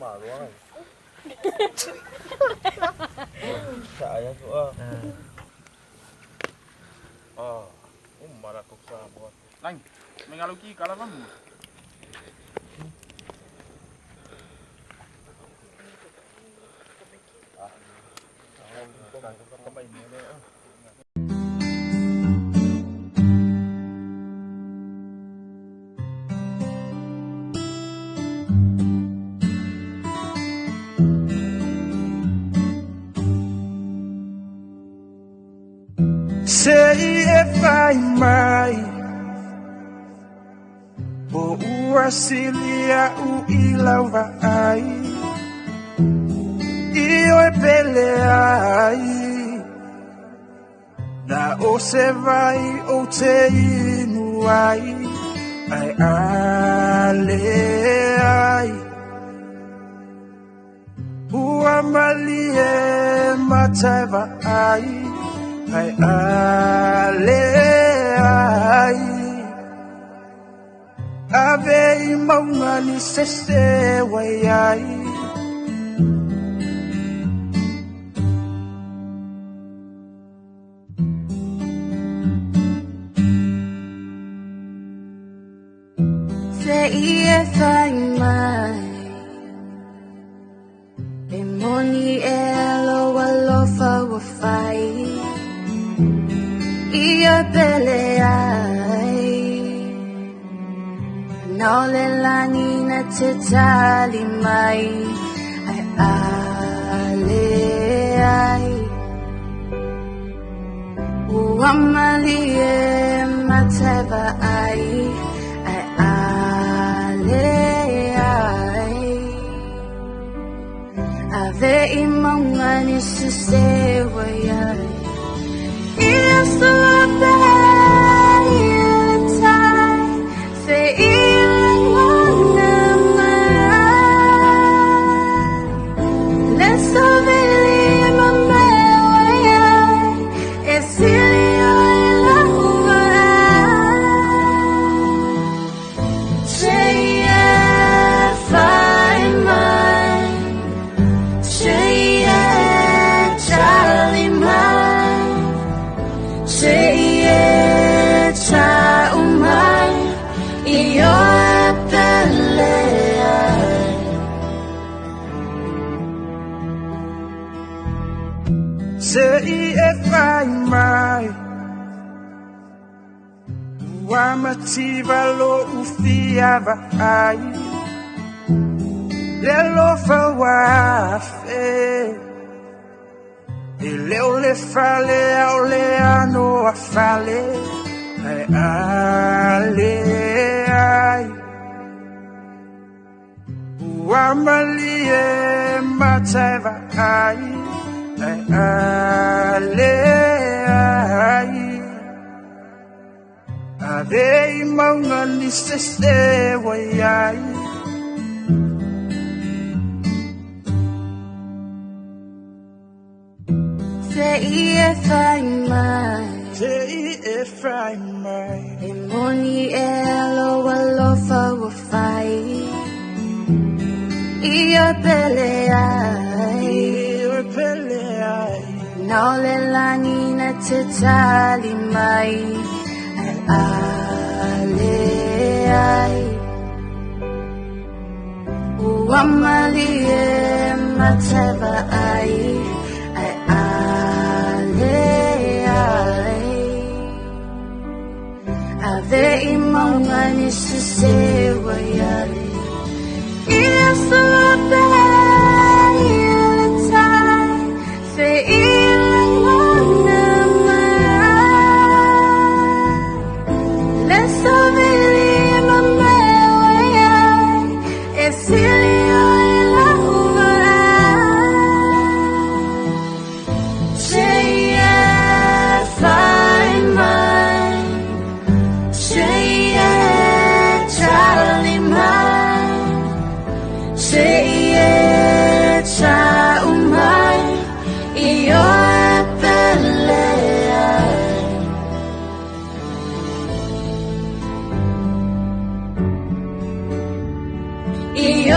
Maluang. Saya tuh marakok sa buat. Lang, may ngaluki kalaman mo. Say if I might, o uasilia u ilawa ai, io e pele ai, na o se vai o te inu ai ale ai, ua mali e mataiva ai ale ai, ave i maunga ni sese wai ai. Say if I might, e moni e alofa wa fai. Ia pele ai, nole lani na te tali mai, ale ai, uamali e mateva ai, ale ai, ave i maunga ni se sewa ai. It's the day in time, say ilang wanna let's so really my it's really say if I mind, say Charlie mine. Say it, try umay, iyo pele. Say if I might, uamativa lo ufiava ai, lelo fa wafe. Ele ole fale ole ano a fale ale ai, uamali e mataiva ai ale ai, ave i maunga ni sese wai ai. Say if I might, Say if I might, e moni e alofa wa fai. Ia pele ai, io pele ai, nole lani na te tali mai, ale ai, uamali e mateva ai, ale ai, ave i maunga ni se sewa ai. It's the day in time, say ilang wanna let's so really my it's really say if I mind, say Charlie mine. Say it, try umay, iyo pele. Iyo